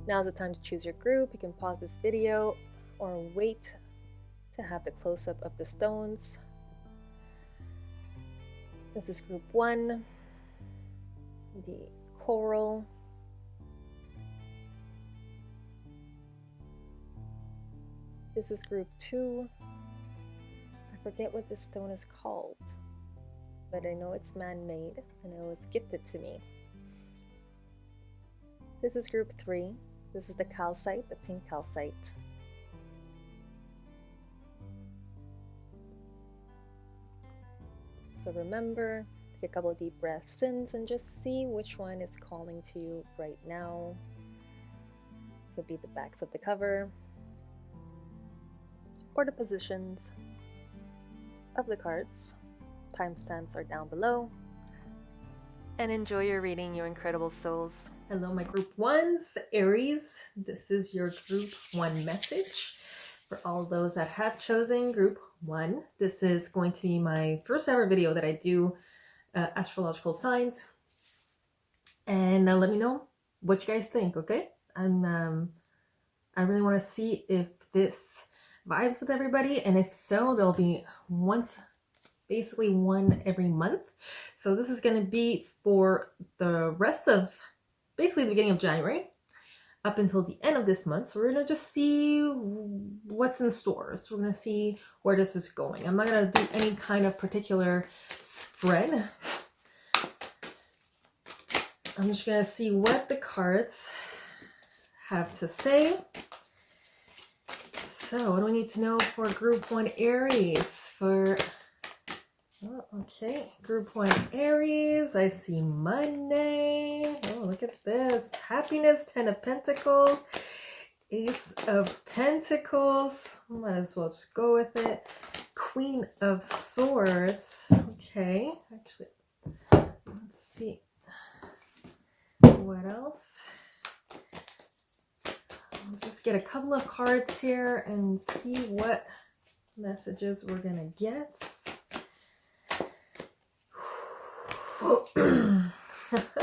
Now's the time to choose your group. You can pause this video or wait to have the close-up of the stones. This is group 1, the coral. This is group 2. I forget what this stone is called, but I know it's man-made and it was gifted to me. This is group 3. This is the calcite, the pink calcite. So remember, take a couple of deep breaths in and just see which one is calling to you right now. Could be the backs of the cover or the positions of the cards. Timestamps are down below. And enjoy your reading, you incredible souls. Hello, my group 1s, Aries. This is your group 1 message for all those that have chosen group 1. This is going to be my first ever video that I do astrological signs. And let me know what you guys think, okay? I really want to see if this vibes with everybody, and if so, there'll be basically one every month. So this is going to be for the rest of basically the beginning of January up until the end of this month. So we're going to just see what's in store. So we're going to see where this is going. I'm not going to do any kind of particular spread. I'm just going to see what the cards have to say. So what do we need to know for group 1 Aries? Okay, group 1 Aries, I see Monday. Oh, look at this. Happiness, 10 of Pentacles, Ace of Pentacles. Might as well just go with it. Queen of Swords. Okay, actually, let's see. What else? Let's just get a couple of cards here and see what messages we're going to get.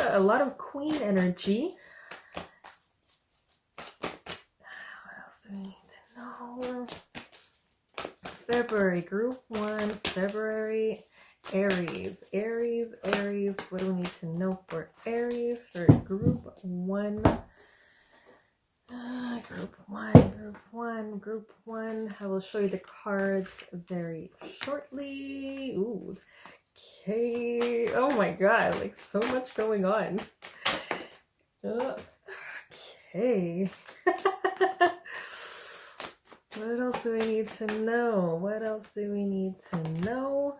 A lot of Queen energy. What else do we need to know? February, group 1, February, Aries. Aries, what do we need to know for Aries for group 1? Group one. I will show you the cards very shortly. Ooh. Okay. Oh my god, like so much going on. Okay. What else do we need to know?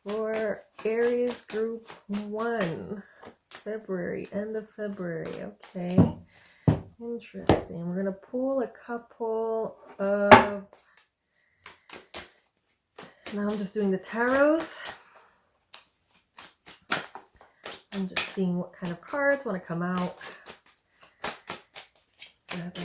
For Aries group 1? February, end of February. Okay. Interesting. We're going to pull a couple of... Now I'm just doing the tarots. I'm just seeing what kind of cards want to come out. Okay.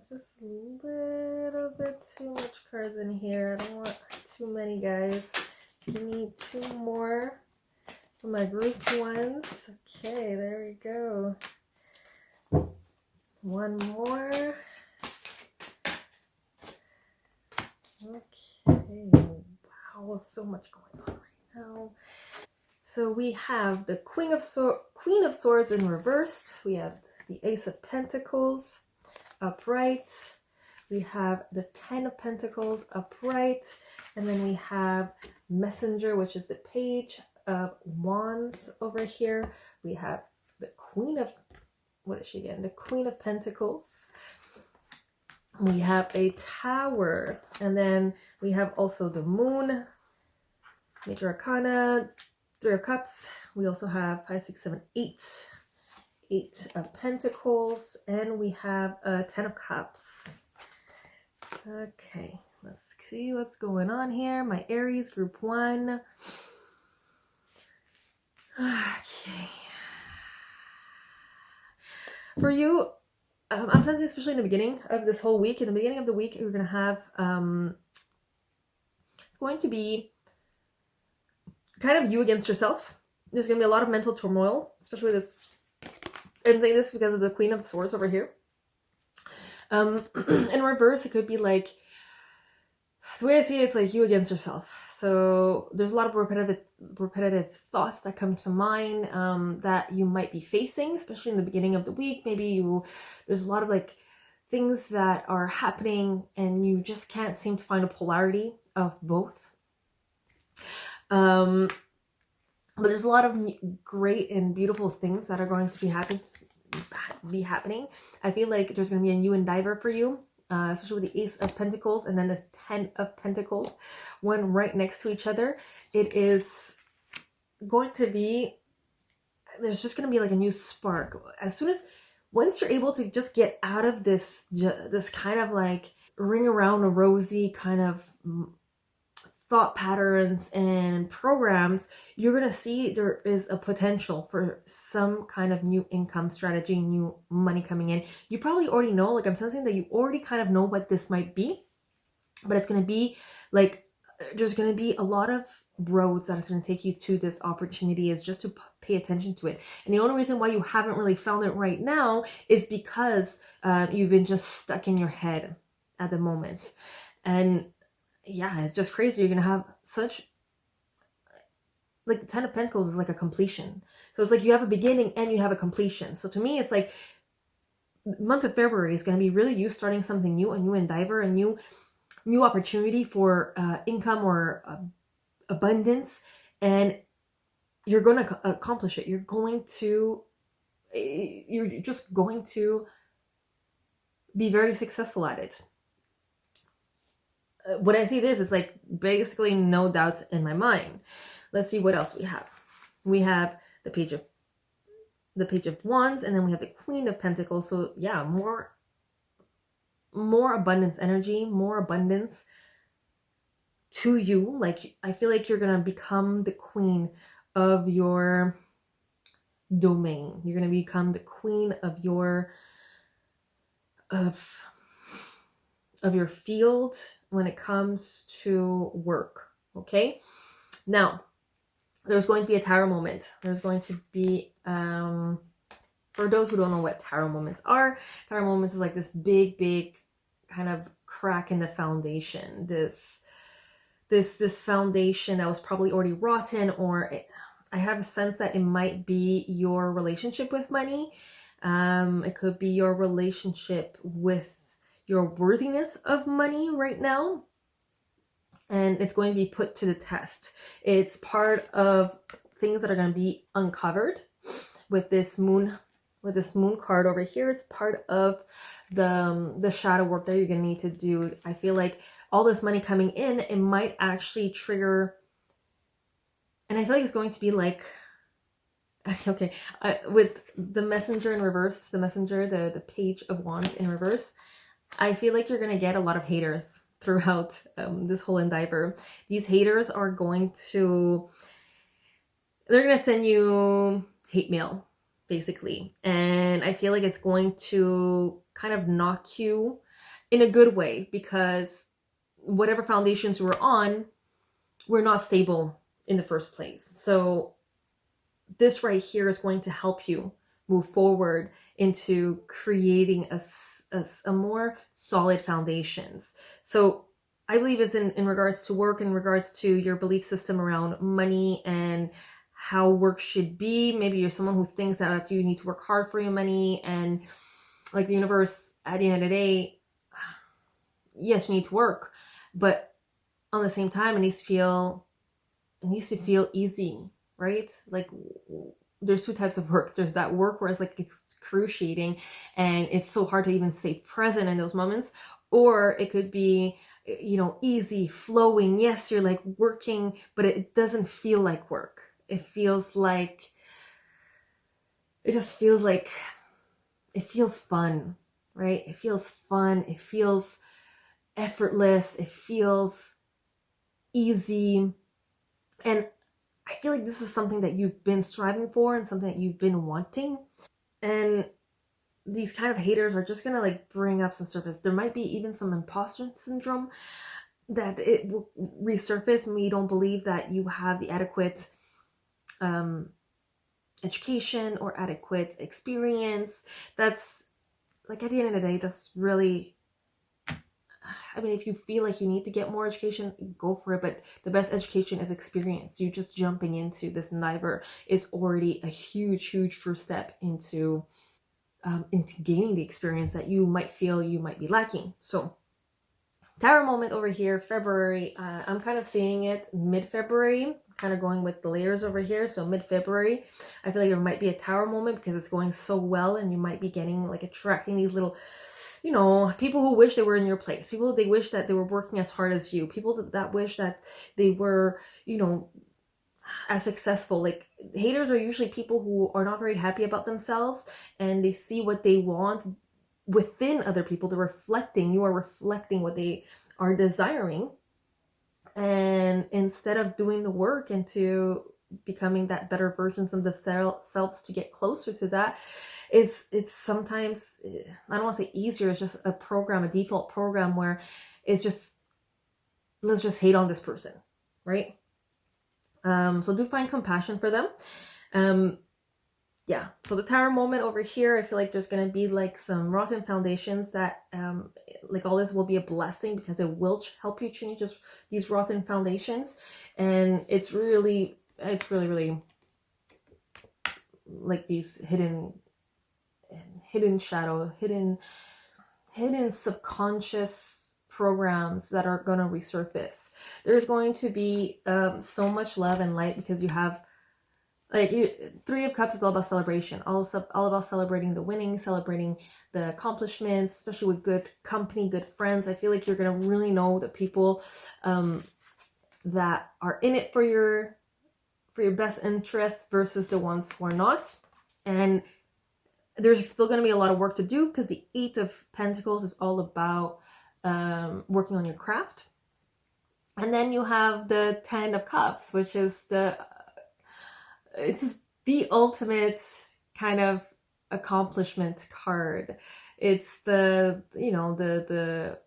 Just a little bit too much cards in here. I don't want too many, guys. Give me 2 more for my group 1s. Okay, there we go. 1 more. Okay. Wow, so much going on right now. So we have the Queen of Swords in reverse. We have the Ace of Pentacles upright. We have the 10 of Pentacles upright. And then we have Messenger, which is the Page of Wands over here. We have the Queen of... What is she again? The Queen of Pentacles. We have a Tower. And then we have also the Moon. Major Arcana. 3 of Cups. We also have 5, 6, 7, 8. 8 of Pentacles, and we have a 10 of Cups. Okay, let's see what's going on here. My Aries group 1. Okay. For you, I'm sensing, especially in the beginning of this whole week, in the beginning of the week, we're going to have, it's going to be kind of you against yourself. There's going to be a lot of mental turmoil, especially this. I'm saying this because of the Queen of Swords over here. In reverse, it could be like, the way I see it, it's like you against yourself. So there's a lot of repetitive thoughts that come to mind that you might be facing, especially in the beginning of the week. Maybe there's a lot of like things that are happening and you just can't seem to find a polarity of both. But there's a lot of great and beautiful things that are going to be happening. I feel like there's going to be a new endeavor for you, especially with the Ace of Pentacles and then the 10 of Pentacles, one right next to each other. It is going to be, there's just going to be like a new spark. Once you're able to just get out of this kind of like ring around a rosy kind of thought patterns and programs, you're going to see there is a potential for some kind of new income strategy, new money coming in. You probably already know, like I'm sensing that you already kind of know what this might be, but it's going to be like, there's going to be a lot of roads that it's going to take you to this opportunity, is just to pay attention to it. And the only reason why you haven't really found it right now is because you've been just stuck in your head at the moment. And yeah, it's just crazy. You're going to have such, like the 10 of Pentacles is like a completion. So it's like you have a beginning and you have a completion. So to me, it's like the month of February is going to be really you starting something new, a new endeavor, a new opportunity for income or abundance. And you're going to accomplish it. You're just going to be very successful at it. When I see this, it's like basically no doubts in my mind. Let's see what else we have. We have the Page of Wands, and then we have the Queen of Pentacles. So yeah, more abundance energy, more abundance to you. Like I feel like you're gonna become the queen of your domain. You're gonna become the queen of your field when it comes to work. Okay, now there's going to be a tarot moment. There's going to be for those who don't know what tarot moments are, tarot moments is like this big kind of crack in the foundation, this foundation that was probably already rotten, or I have a sense that it might be your relationship with money. It could be your relationship with your worthiness of money right now, and it's going to be put to the test. It's part of things that are going to be uncovered with this moon card over here. It's part of the shadow work that you're going to need to do. I feel like all this money coming in, it might actually trigger, and I feel like it's going to be like, okay, with the Messenger in reverse, the Page of Wands in reverse, I feel like you're going to get a lot of haters throughout this whole endeavor. These haters are going to, they're going to send you hate mail, basically. And I feel like it's going to kind of knock you in a good way, because whatever foundations you were on were not stable in the first place. So this right here is going to help you move forward into creating a more solid foundations. So I believe it's in regards to work, in regards to your belief system around money and how work should be. Maybe you're someone who thinks that you need to work hard for your money, and like the universe, at the end of the day, yes, you need to work, but on the same time, it needs to feel easy, right? Like there's two types of work. There's that work where it's like excruciating and it's so hard to even stay present in those moments, or it could be, you know, easy flowing. Yes, you're like working, but it doesn't feel like work. It feels fun, right? It feels fun. It feels effortless. It feels easy. And I feel like this is something that you've been striving for and something that you've been wanting. And these kind of haters are just gonna like bring up some surface. There might be even some imposter syndrome that it will resurface. Maybe you don't believe that you have the adequate education or adequate experience. That's like, at the end of the day, that's really, I mean, if you feel like you need to get more education, go for it. But the best education is experience. You just jumping into this endeavor is already a huge first step into gaining the experience that you might feel you might be lacking. So Tower moment over here, February. I'm kind of seeing it mid-February, kind of going with the layers over here. So mid-February, I feel like there might be a tower moment because it's going so well, and you might be getting like attracting these little, you know, people who wish they were in your place. People, they wish that they were working as hard as you. People that wish that they were, you know, as successful. Like, haters are usually people who are not very happy about themselves, and they see what they want within other people. They're reflecting, you are reflecting what they are desiring, and instead of doing the work into becoming that better versions of themselves to get closer to that, it's sometimes, I don't want to say easier, it's just a program, a default program where it's just, let's just hate on this person, right? So do find compassion for them. Yeah, so the tower moment over here, I feel like there's going to be like some rotten foundations that like all this will be a blessing because it will help you change these rotten foundations. And it's really like these hidden shadow, hidden subconscious programs that are going to resurface. There's going to be so much love and light because you have, like, Three of Cups is all about celebration, all about celebrating the winning, celebrating the accomplishments, especially with good company, good friends. I feel like you're gonna really know the people that are in it for your best interests versus the ones who are not. And there's still going to be a lot of work to do because the Eight of Pentacles is all about working on your craft. And then you have the Ten of Cups, which is it's the ultimate kind of accomplishment card. It's the, you know, the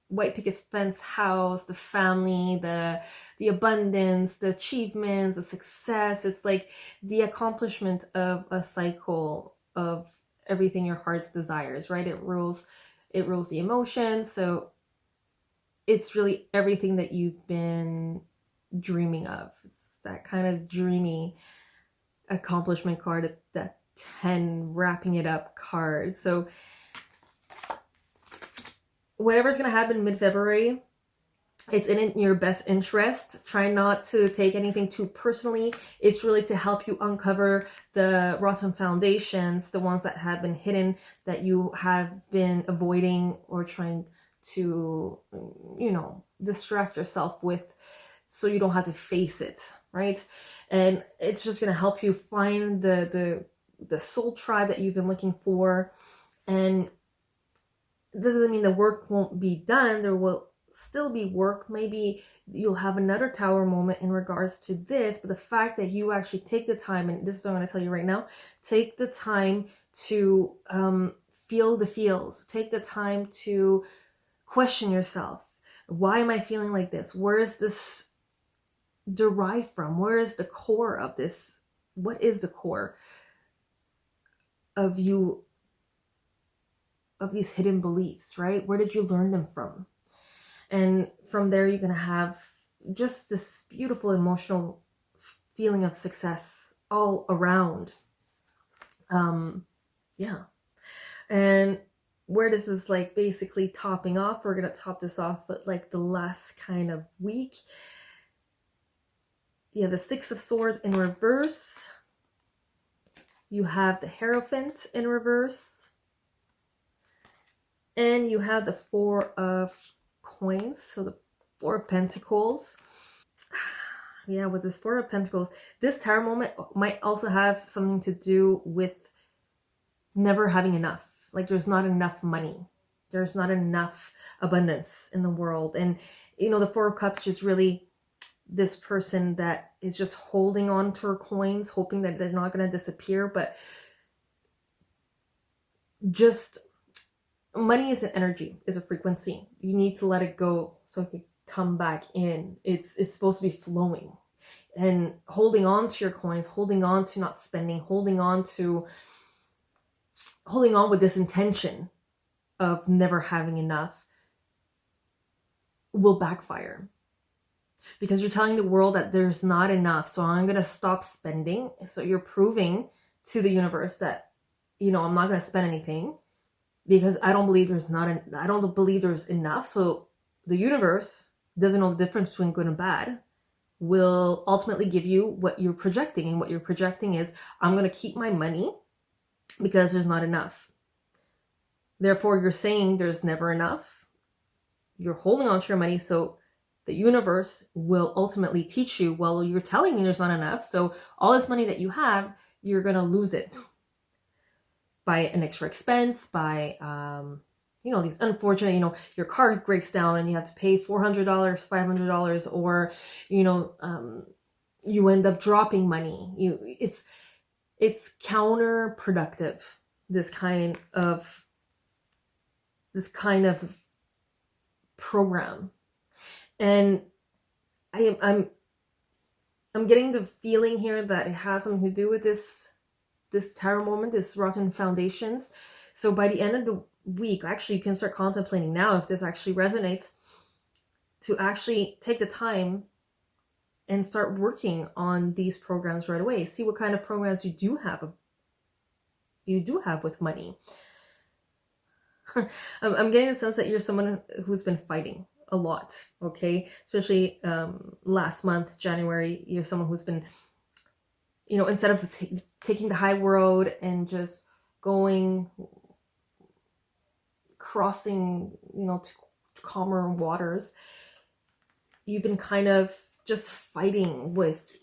white picket fence house, the family, the abundance, the achievements, the success. It's like the accomplishment of a cycle of everything your heart's desires, right? It rules the emotions. So it's really everything that you've been dreaming of. It's that kind of dreamy accomplishment card, that 10 wrapping it up card. So whatever's going to happen mid-February, it's in your best interest. Try not to take anything too personally. It's really to help you uncover the rotten foundations, the ones that have been hidden, that you have been avoiding or trying to, you know, distract yourself with, so you don't have to face it, right? And it's just going to help you find the soul tribe that you've been looking for. And that doesn't mean the work won't be done. There will still be work. Maybe you'll have another tower moment in regards to this, but the fact that you actually take the time, and this is what I'm going to tell you right now, take the time to feel the feels. Take the time to question yourself. Why am I feeling like this? Where is this derived from? Where is the core of this? What is the core of you, of these hidden beliefs, right? Where did you learn them from? And from there, you're going to have just this beautiful emotional feeling of success all around. Yeah. And where this is like basically topping off, we're going to top this off with like the last kind of week. You have the Six of Swords in reverse. You have the Hierophant in reverse. And you have the Four of Coins, so the Four of Pentacles. Yeah, with this Four of Pentacles, this tower moment might also have something to do with never having enough. Like, there's not enough money. There's not enough abundance in the world. And, you know, the Four of Cups just really this person that is just holding on to her coins, hoping that they're not going to disappear. But just money is an energy, is a frequency. You need to let it go so it can come back in. It's supposed to be flowing. And holding on to your coins, holding on to not spending, holding on with this intention of never having enough will backfire. Because you're telling the world that there's not enough, so I'm going to stop spending. So you're proving to the universe that, I'm not going to spend anything because I don't believe I don't believe there's enough. So the universe doesn't know the difference between good and bad, will ultimately give you what you're projecting. And what you're projecting is, I'm going to keep my money because there's not enough. Therefore, you're saying there's never enough. You're holding on to your money, so the universe will ultimately teach you, well, you're telling me there's not enough, so all this money that you have, you're going to lose it by an extra expense, by, these unfortunate, your car breaks down and you have to pay $400, $500, or, you end up dropping money. It's counterproductive, this kind of program. And I'm getting the feeling here that it has something to do with this tarot moment, this rotten foundations. So by the end of the week, actually, you can start contemplating now, if this actually resonates, to actually take the time and start working on these programs right away. See what kind of programs you do have with money. I'm getting the sense that you're someone who's been fighting a lot, okay? Especially last month, January, you're someone who's been, instead of taking the high road and just crossing, to calmer waters, you've been kind of just fighting with,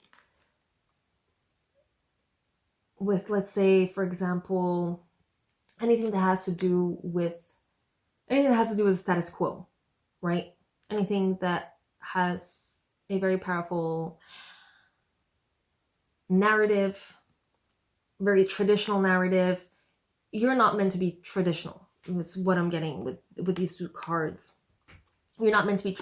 let's say, for example, anything that has to do with the status quo, right? Anything that has a very powerful narrative, very traditional narrative. You're not meant to be traditional. That's what I'm getting with these two cards. You're not meant to be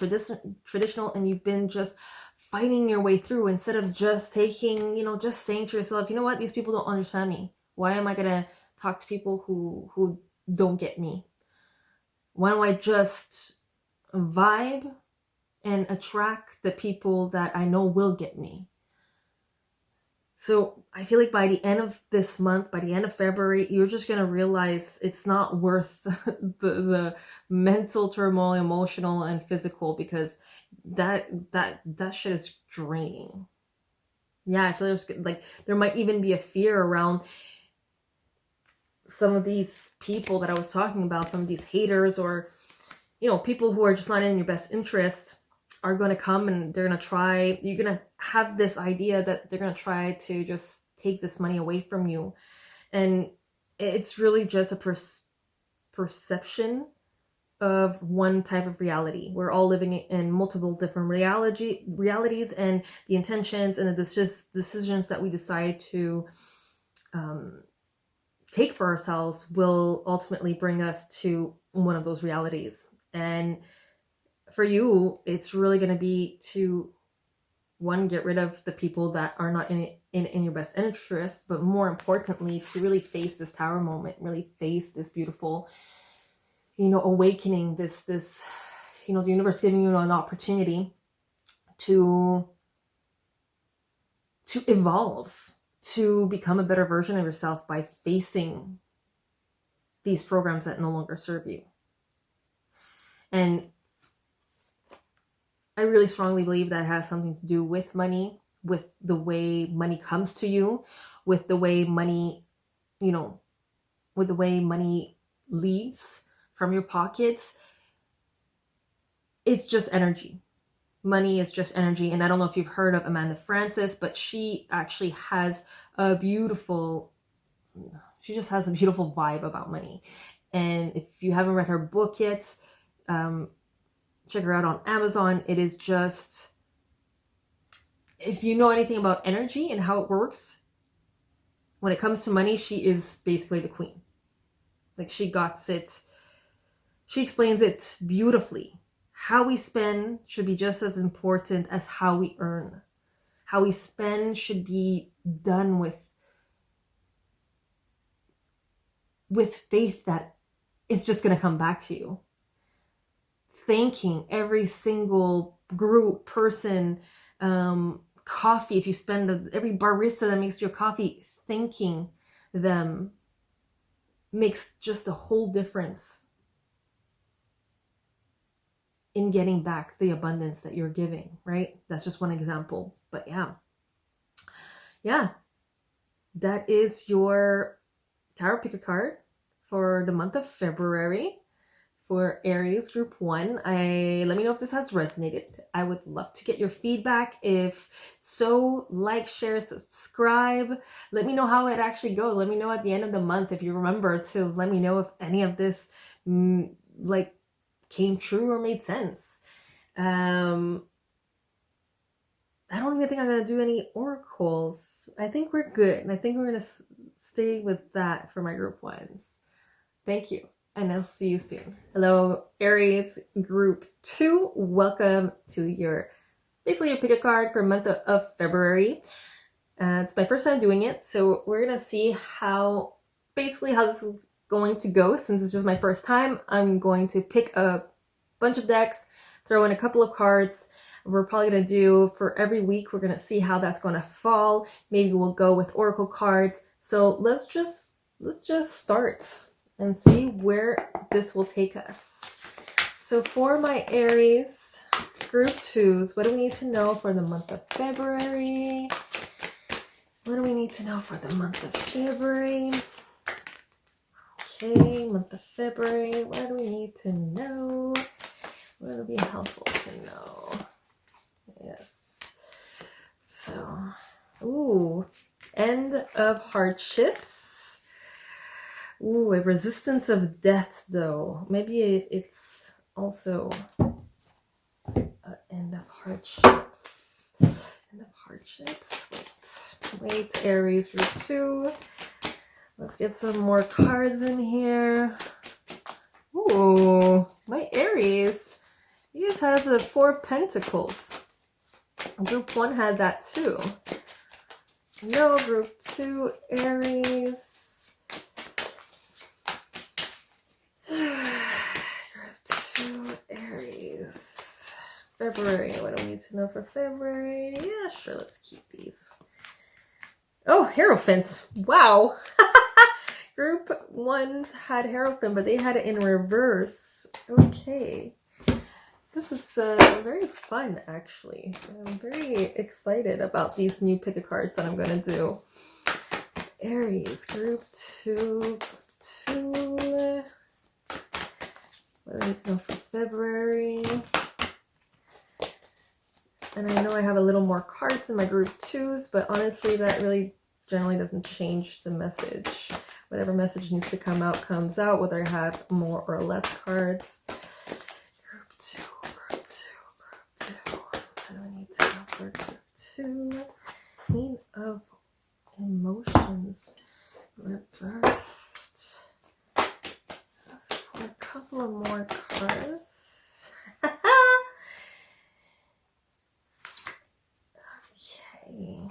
traditional, and you've been just fighting your way through, instead of just taking, just saying to yourself, you know what, these people don't understand me. Why am I gonna talk to people who don't get me? Why don't I just vibe and attract the people that I know will get me? So I feel like by the end of this month, by the end of February, you're just going to realize it's not worth the mental turmoil, emotional and physical, because that shit is draining. Yeah, I feel like there might even be a fear around some of these people that I was talking about, some of these haters, or, people who are just not in your best interests, are going to come and you're going to have this idea that they're going to try to just take this money away from you. And it's really just a perception of one type of reality. We're all living in multiple different realities, and the intentions and the decisions that we decide to take for ourselves will ultimately bring us to one of those realities. And for you, it's really going to be to, one, get rid of the people that are not in your best interest, but more importantly, to really face this tower moment, really face this beautiful, awakening, this, the universe giving you an opportunity to evolve, to become a better version of yourself by facing these programs that no longer serve you. And I really strongly believe that it has something to do with money, with the way money comes to you, with the way money, with the way money leaves from your pockets. It's just energy. Money is just energy. And I don't know if you've heard of Amanda Frances, but she actually has she just has a beautiful vibe about money. And if you haven't read her book yet, check her out on Amazon. It is just, if you know anything about energy and how it works, when it comes to money, she is basically the queen. Like she explains it beautifully. How we spend should be just as important as how we earn. How we spend should be done with faith that it's just going to come back to you. Thanking every single group, person, coffee, if you spend every barista that makes your coffee, thanking them makes just a whole difference in getting back the abundance that you're giving, right? That's just one example. But yeah, that is your tarot picker card for the month of February for Aries Group 1. Let me know if this has resonated. I would love to get your feedback. If so, like, share, subscribe. Let me know how it actually goes. Let me know at the end of the month if you remember to let me know if any of this came true or made sense. I don't even think I'm going to do any oracles. I think we're good. And I think we're going to stay with that for my group ones. Thank you. And I'll see you soon. Hello, Aries Group 2. Welcome to your pick a card for the month of February. It's my first time doing it. So we're going to see how this is going to go. Since it's just my first time, I'm going to pick a bunch of decks, throw in a couple of cards. We're probably going to do for every week. We're going to see how that's going to fall. Maybe we'll go with oracle cards. So let's just start and see where this will take us. So for my Aries Group 2s, what do we need to know for the month of February? What do we need to know for the month of February? Okay, month of February. What do we need to know? What would be helpful to know? Yes. So, end of hardships. A resistance of death, though. Maybe it's also an end of hardships. End of hardships. Wait, Aries Group 2. Let's get some more cards in here. Ooh, my Aries. You guys have the 4 of Pentacles. Group 1 had that too. No, Group 2, Aries. Group 2, Aries. February. What do we need to know for February? Yeah, sure. Let's keep these. Oh, Hierophant. Wow. Group 1s had Hierophant, but they had it in reverse. Okay. This is very fun, actually. I'm very excited about these new pick-a-cards that I'm going to do. Aries, Group 2. What do I need to know for February? And I know I have a little more cards in my Group 2s, but honestly, that really generally doesn't change the message. Whatever message needs to come out, comes out, whether I have more or less cards. Group 2. What do I need to know for Group 2? Queen of Emotions reversed. Let's pull a couple of more cards. Okay.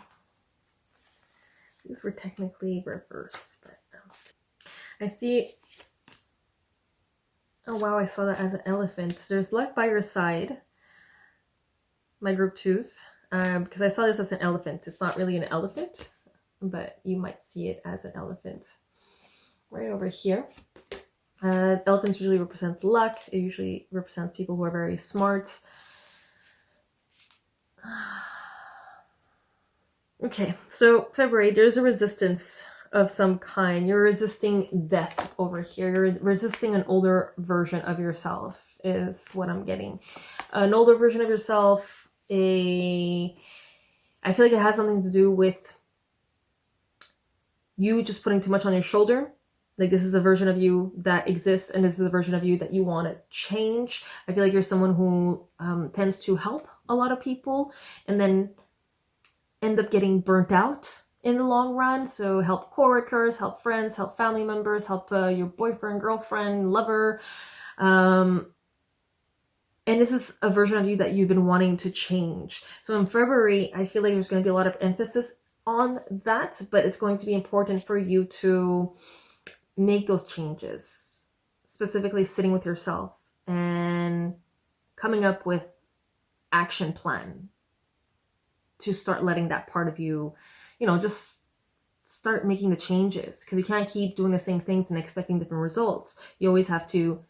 These were technically reversed, but I see. Oh wow, I saw that as an elephant. There's luck by your side, my Group 2s, because I saw this as an elephant. It's not really an elephant, but you might see it as an elephant. Right over here. Elephants usually represent luck. It usually represents people who are very smart. Okay, so February, there's a resistance of some kind. You're resisting death over here. You're resisting an older version of yourself is what I'm getting. An older version of yourself, I feel like it has something to do with you just putting too much on your shoulder. Like this is a version of you that exists and this is a version of you that you want to change. I feel like you're someone who tends to help a lot of people and then end up getting burnt out in the long run. So help coworkers, help friends, help family members, help your boyfriend, girlfriend, lover. And this is a version of you that you've been wanting to change. So in February, I feel like there's going to be a lot of emphasis on that, but it's going to be important for you to make those changes, specifically sitting with yourself and coming up with action plan to start letting that part of you, just start making the changes, because you can't keep doing the same things and expecting different results. You always have to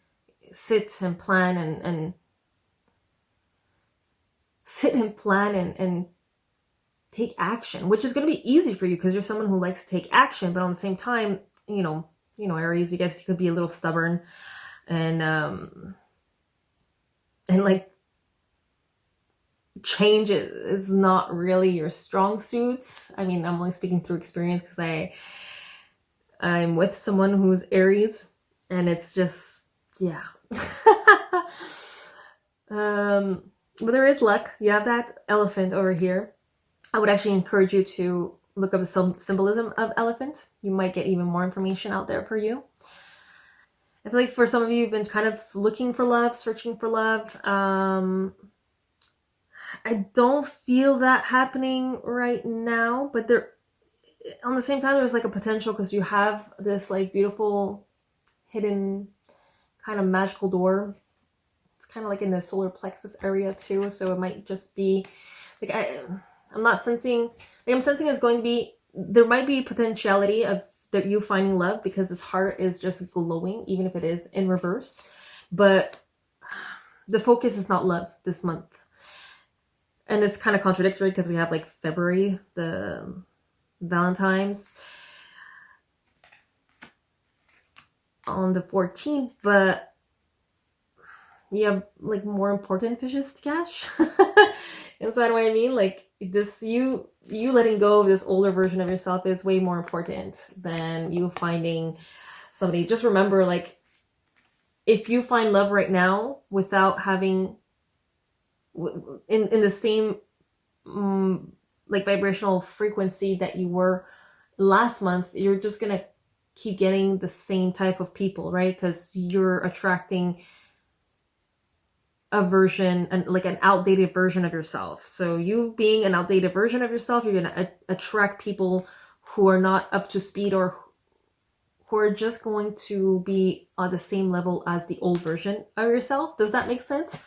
sit and plan and take action, which is going to be easy for you because you're someone who likes to take action. But on the same time, Aries, you guys could be a little stubborn and like change is not really your strong suit. I mean, I'm only speaking through experience because I'm with someone who's Aries, and it's just, yeah. But there is luck. You have that elephant over here. I would actually encourage you to look up some symbolism of elephant. You might get even more information out there for you. I feel like for some of you, you've been kind of looking for love, searching for love. I don't feel that happening right now, but on the same time, there's like a potential, because you have this like beautiful hidden kind of magical door. It's kind of like in the solar plexus area too, so it might just be like I'm sensing it's going to be, there might be potentiality of that you finding love, because this heart is just glowing, even if it is in reverse. But the focus is not love this month. And it's kind of contradictory because we have like February, the Valentine's, on the 14th, but you have like more important fishes to catch. Inside what I mean? Like this, you letting go of this older version of yourself is way more important than you finding somebody. Just remember, like, if you find love right now without having in the same like vibrational frequency that you were last month, you're just gonna keep getting the same type of people, right? Because you're attracting a version, and like an outdated version of yourself. So you being an outdated version of yourself, you're gonna attract people who are not up to speed, or who are just going to be on the same level as the old version of yourself. Does that make sense?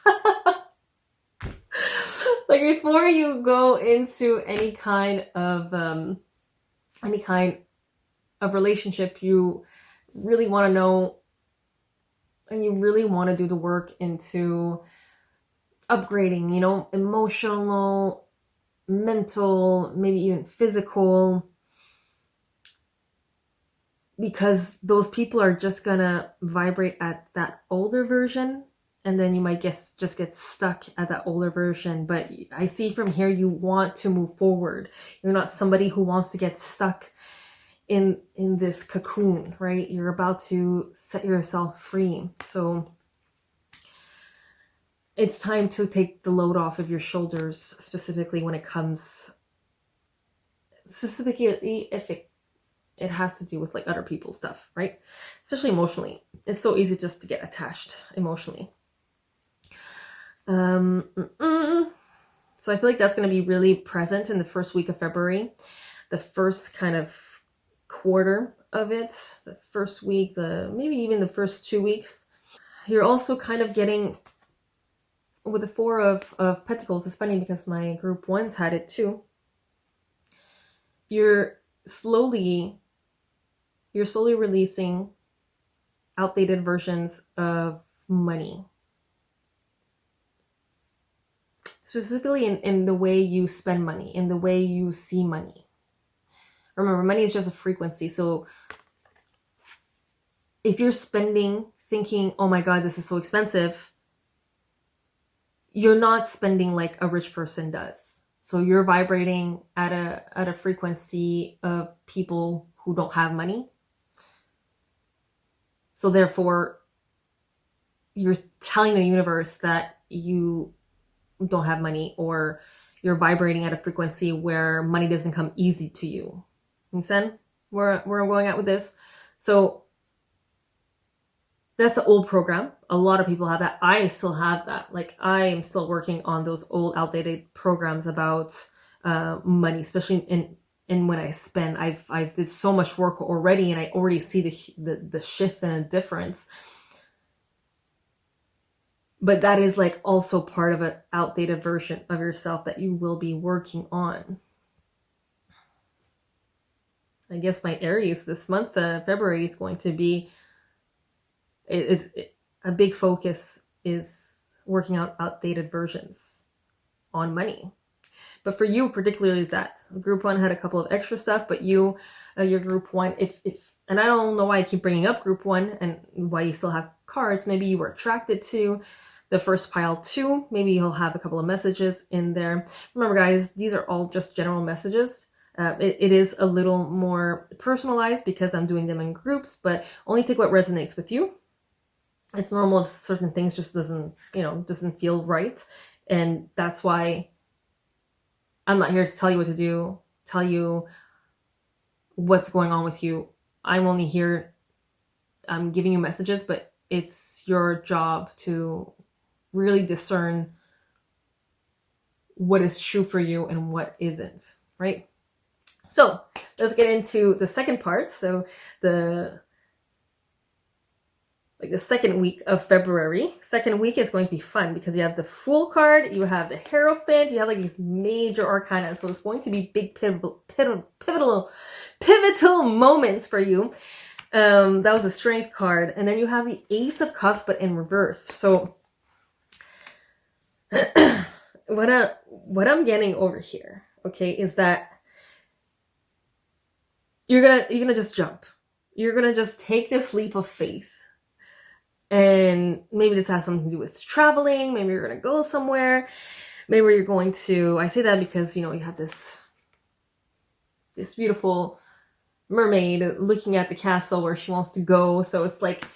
Like, before you go into any kind of relationship, you really want to know, and you really want to do the work into upgrading, emotional, mental, maybe even physical, because those people are just gonna vibrate at that older version, and then you might just get stuck at that older version. But I see from here, you want to move forward. You're not somebody who wants to get stuck in this cocoon, right? You're about to set yourself free. So it's time to take the load off of your shoulders, specifically when it comes, specifically if it has to do with like other people's stuff, right? Especially emotionally. It's so easy just to get attached emotionally. So I feel like that's going to be really present in the first week of February, the first kind of quarter of it, the first week, maybe even the first 2 weeks. You're also kind of getting, with the Four of Pentacles, it's funny because my group ones had it too. You're slowly releasing outdated versions of money. Specifically in the way you spend money, in the way you see money. Remember, money is just a frequency. So if you're spending thinking, oh my God, this is so expensive, you're not spending like a rich person does. So you're vibrating at a frequency of people who don't have money. So therefore, you're telling the universe that you don't have money, or you're vibrating at a frequency where money doesn't come easy to you. You understand where I'm going at with this? So that's the old program. A lot of people have that. I still have that. Like, I am still working on those old outdated programs about money, especially in when I spend. I've did so much work already, and I already see the shift and the difference. But that is like also part of an outdated version of yourself that you will be working on. I guess my Aries this month, February, is going to be a big focus is working out outdated versions on money. But for you particularly, is that group 1 had a couple of extra stuff, but you, your group 1, if and I don't know why I keep bringing up group 1 and why you still have cards. Maybe you were attracted to the first pile too. Maybe you'll have a couple of messages in there. Remember, guys, these are all just general messages. It is a little more personalized because I'm doing them in groups, but only take what resonates with you. It's normal if certain things just doesn't feel right. And that's why I'm not here to tell you what to do, tell you what's going on with you. I'm only here, I'm giving you messages, but it's your job to really discern what is true for you and what isn't, right? So let's get into the second part. So the second week of February. Second week is going to be fun because you have the Fool card, you have the Hierophant, you have like these major arcana. So it's going to be big pivotal moments for you. That was a Strength card. And then you have the Ace of Cups, but in reverse. So what I'm getting over here, okay, is that you're gonna just jump. You're gonna just take this leap of faith. And maybe this has something to do with traveling. Maybe you're going to go somewhere. Maybe you're going to, I say that because, you have this beautiful mermaid looking at the castle where she wants to go. So it's like,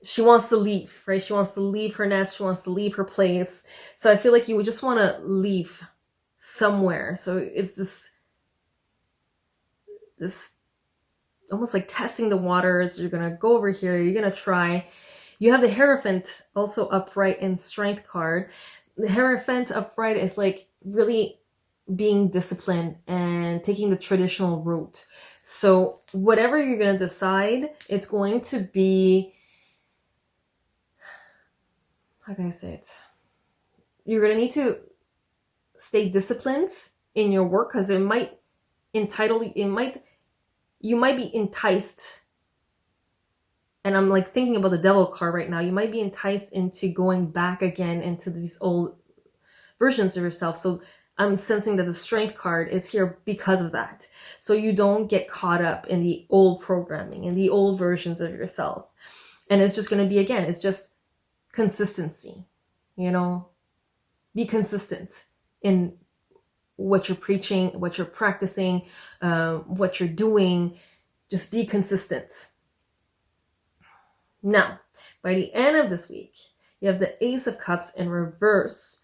she wants to leave, right? She wants to leave her nest. She wants to leave her place. So I feel like you would just want to leave somewhere. So it's this almost like testing the waters. You're going to go over here. You're going to try. You have the Hierophant also upright in Strength card. The Hierophant upright is like really being disciplined and taking the traditional route. So whatever you're going to decide, it's going to be, how can I say it? You're going to need to stay disciplined in your work because you might be enticed. And I'm like thinking about the Devil card right now. You might be enticed into going back again into these old versions of yourself. So I'm sensing that the Strength card is here because of that. So you don't get caught up in the old programming and the old versions of yourself. And it's just going to be, again, it's just consistency. Be consistent in what you're preaching, what you're practicing, what you're doing. Just be consistent. Now, by the end of this week, you have the Ace of Cups in reverse.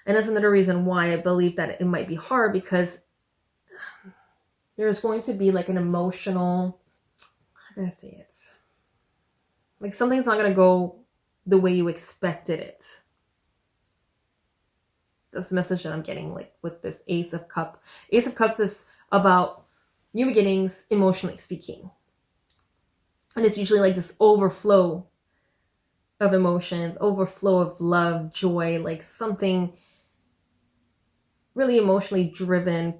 And that's another reason why I believe that it might be hard, because there's going to be like an emotional, how can I say it? Like something's not going to go the way you expected it. That's the message that I'm getting, like with this Ace of Cups. Ace of Cups is about new beginnings, emotionally speaking. And it's usually like this overflow of emotions, overflow of love, joy, like something really emotionally driven,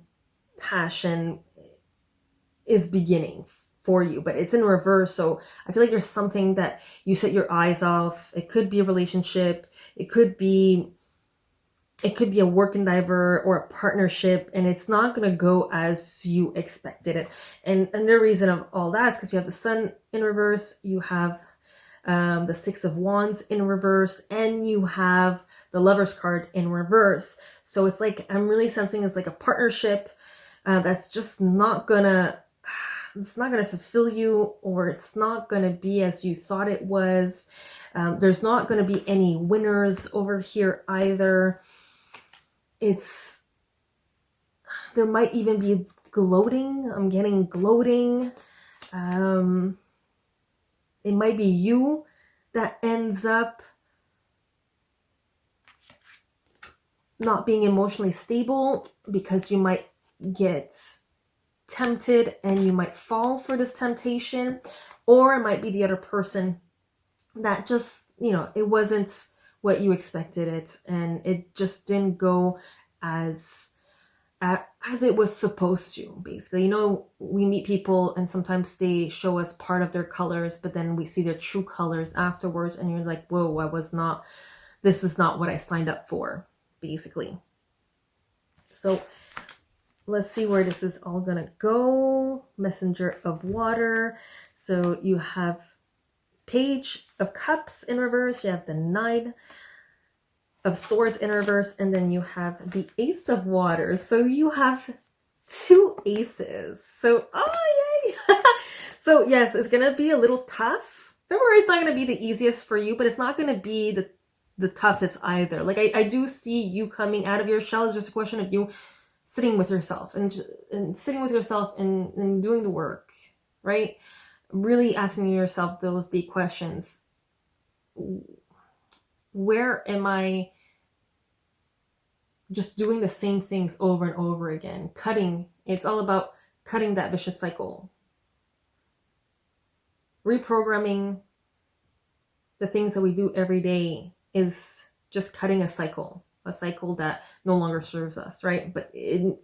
passion is beginning for you, but it's in reverse. So I feel like there's something that you set your eyes off. It could be a relationship. It could be a work endeavor or a partnership, and it's not going to go as you expected it. And another reason of all that is because you have the Sun in reverse, you have the Six of Wands in reverse, and you have the Lover's card in reverse. So it's like, I'm really sensing it's like a partnership that's just not gonna fulfill you, or it's not gonna be as you thought it was. There's not gonna be any winners over here either. There might even be gloating. I'm getting gloating. It might be you that ends up not being emotionally stable because you might get tempted and you might fall for this temptation. Or it might be the other person that just, it wasn't what you expected it, and it just didn't go as it was supposed to. Basically, we meet people and sometimes they show us part of their colors, but then we see their true colors afterwards, and you're like, whoa, this is not what I signed up for, basically. So let's see where this is all gonna go. Messenger of Water. So you have Page of Cups in reverse, you have the Nine of Swords in reverse, and then you have the Ace of Water. So you have 2 aces. So, oh yay! So yes, it's gonna be a little tough. February is not gonna be the easiest for you, but it's not gonna be the toughest either. Like I do see you coming out of your shell. It's just a question of you sitting with yourself and sitting with yourself and doing the work, right? Really asking yourself those deep questions. Where am I just doing the same things over and over again? Cutting. It's all about cutting that vicious cycle. Reprogramming the things that we do every day is just cutting a cycle that no longer serves us, right? But a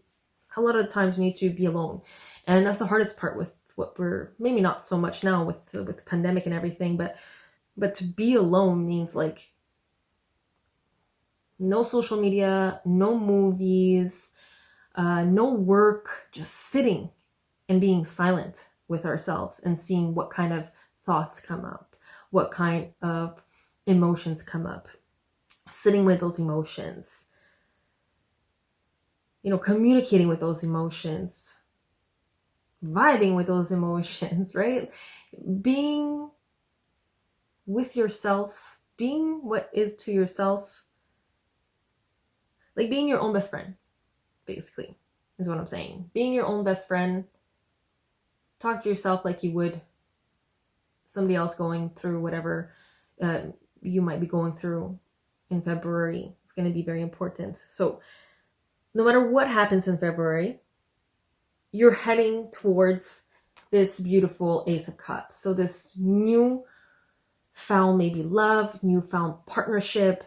lot of times we need to be alone. And that's the hardest part with what we're, maybe not so much now with the pandemic and everything, but to be alone means like no social media, no movies, no work, just sitting and being silent with ourselves and seeing what kind of thoughts come up, what kind of emotions come up, sitting with those emotions, communicating with those emotions, vibing with those emotions, right? Being with yourself, being what is to yourself, like being your own best friend, basically, is what I'm saying. Being your own best friend. Talk to yourself like you would somebody else going through whatever you might be going through in February. It's going to be very important. So no matter what happens in February, you're heading towards this beautiful Ace of Cups. So this new found maybe love, newfound partnership.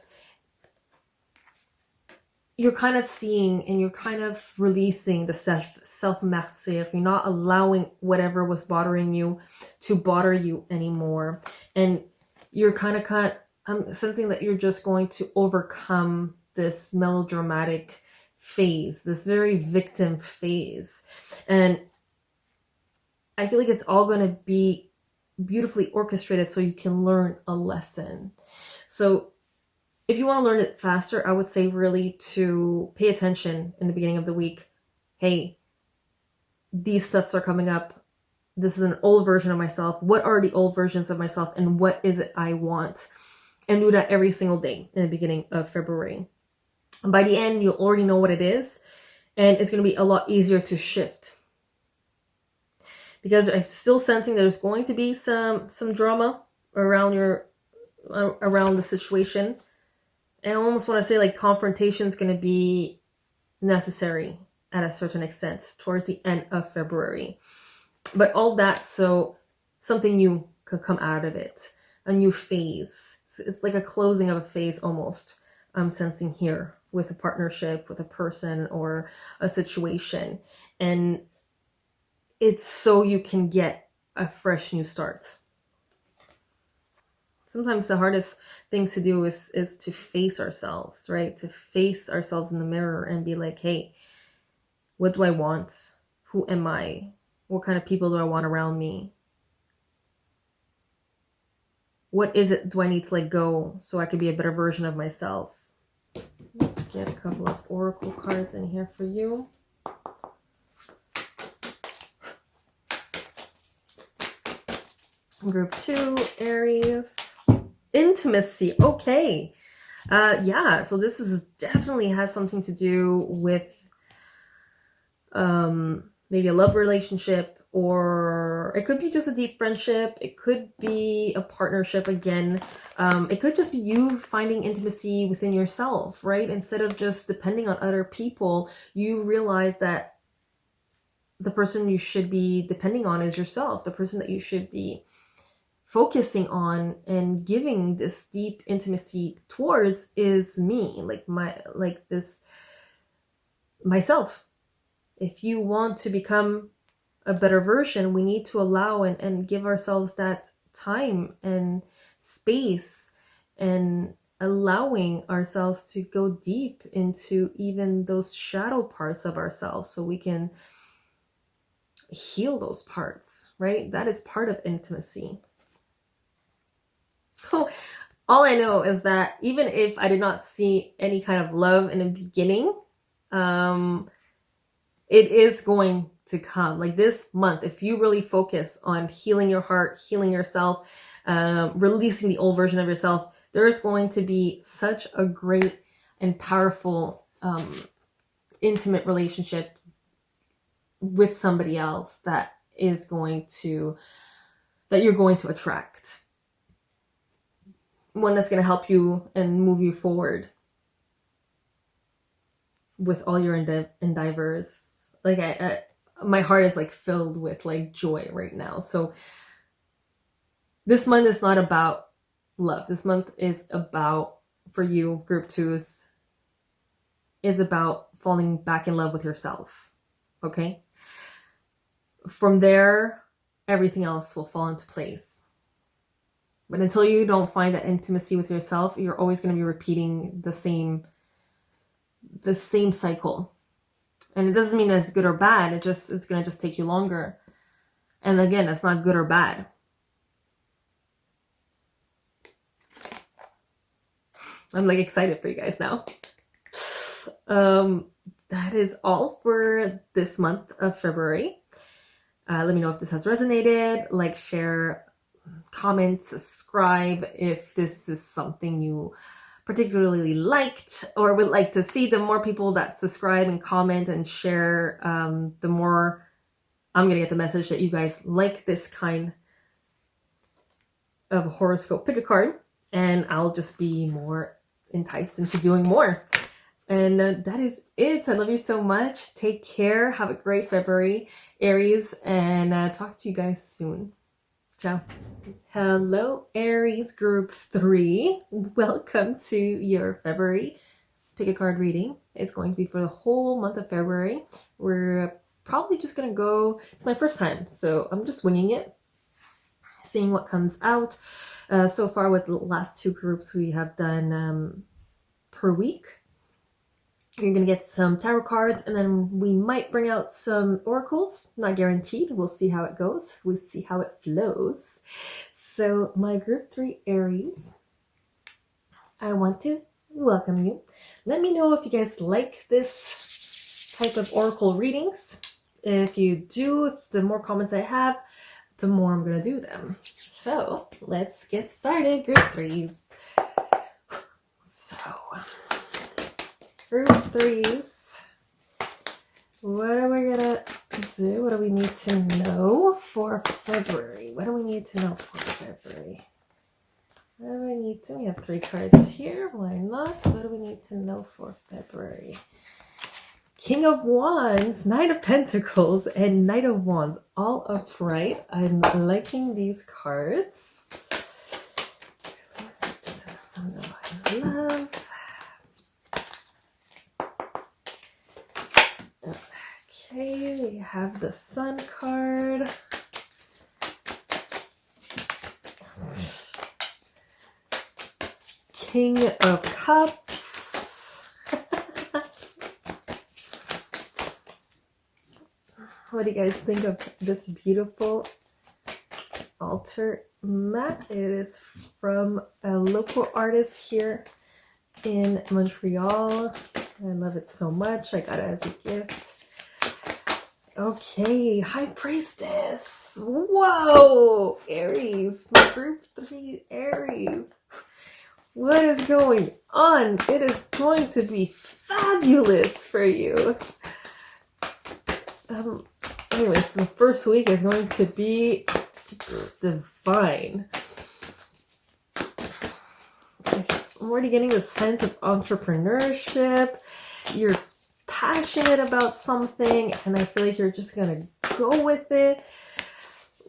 You're kind of seeing and you're kind of releasing the self-martyr. You're not allowing whatever was bothering you to bother you anymore. And you're I'm sensing that you're just going to overcome this melodramatic phase, this very victim phase. And I feel like it's all going to be beautifully orchestrated so you can learn a lesson. So if you want to learn it faster, I would say really to pay attention in the beginning of the week. Hey, these stuffs are coming up. This is an old version of myself. What are the old versions of myself and what is it I want? And do that every single day in the beginning of February. And by the end, you'll already know what it is. And it's going to be a lot easier to shift. Because I'm still sensing there's going to be some drama around the situation. And I almost want to say like confrontation is going to be necessary at a certain extent towards the end of February. But all that, so something new could come out of it. A new phase. It's like a closing of a phase almost. I'm sensing here with a partnership, with a person or a situation. And it's so you can get a fresh new start. Sometimes the hardest things to do is to face ourselves, right? To face ourselves in the mirror and be like, hey, what do I want? Who am I? What kind of people do I want around me? What is it do I need to let go so I can be a better version of myself? Let's get a couple of oracle cards in here for you. Group 2, Aries. Intimacy. Okay. Yeah, so this is definitely has something to do with maybe a love relationship, or it could be just a deep friendship. It could be a partnership again. It could just be you finding intimacy within yourself, right? Instead of just depending on other people, you realize that the person you should be depending on is yourself. The person that you should be focusing on and giving this deep intimacy towards is me, myself. If you want to become a better version, we need to allow and give ourselves that time and space, and allowing ourselves to go deep into even those shadow parts of ourselves so we can heal those parts, right? That is part of intimacy. All I know is that even if I did not see any kind of love in the beginning, it is going to come. Like this month, if you really focus on healing your heart, healing yourself, releasing the old version of yourself, there is going to be such a great and powerful intimate relationship with somebody else that you're going to attract. One that's going to help you and move you forward with all your endeavors. Like my heart is like filled with like joy right now. So this month is not about love. This month is about, for you, group twos, is about falling back in love with yourself. Okay? From there, everything else will fall into place. But until you don't find that intimacy with yourself, you're always going to be repeating the same cycle. And it doesn't mean that it's good or bad. It's going to just take you longer. And again, it's not good or bad. I'm like excited for you guys now. That is all for this month of February. Let me know if this has resonated. Like, share, comment, subscribe if this is something you particularly liked or would like to see. The more people that subscribe and comment and share, the more I'm gonna get the message that you guys like this kind of horoscope. Pick a card and I'll just be more enticed into doing more. And that is it. I love you so much. Take care. Have a great February, Aries, and talk to you guys soon. Ciao. Hello, Aries Group 3. Welcome to your February pick a card reading. It's going to be for the whole month of February. We're probably just going to go, it's my first time, so I'm just winging it, seeing what comes out. So far with the last two groups we have done per week. You're going to get some tarot cards, and then we might bring out some oracles. Not guaranteed. We'll see how it goes. We'll see how it flows. So my group 3 Aries, I want to welcome you. Let me know if you guys like this type of oracle readings. If you do, if the more comments I have, the more I'm going to do them. So let's get started, group 3s. So group 3s, what are we gonna do? What do we need to know for February? What do we need to know for February? What do we need to? We have 3 cards here. Why not? What do we need to know for February? King of Wands, Knight of Pentacles, and Knight of Wands, all upright. I'm liking these cards. This is one that I love. Okay, we have the Sun card. King of Cups. What do you guys think of this beautiful altar mat? It is from a local artist here in Montreal. I love it so much. I got it as a gift. Okay, High Priestess. Whoa, Aries, my group 3 Aries. What is going on? It is going to be fabulous for you. Anyways, the first week is going to be divine. I'm already getting the sense of entrepreneurship. You're passionate about something, and I feel like you're just gonna go with it.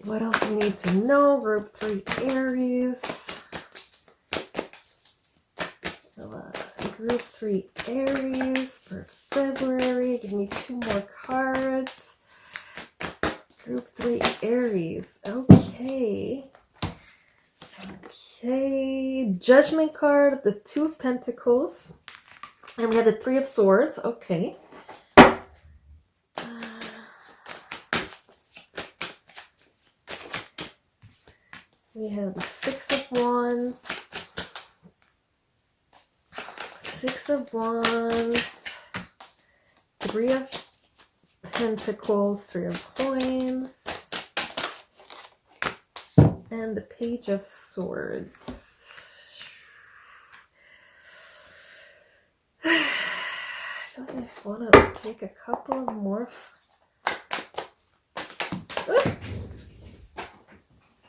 What else do you need to know? Group 3 Aries. Group 3 Aries for February. Give me 2 more cards. Group 3 Aries. Okay. Okay. Judgment card, the 2 of Pentacles. And we have the 3 of Swords. Okay. We have the 6 of Wands. 6 of Wands. 3 of Pentacles. 3 of Coins. And the Page of Swords. I feel like I want to take a couple more.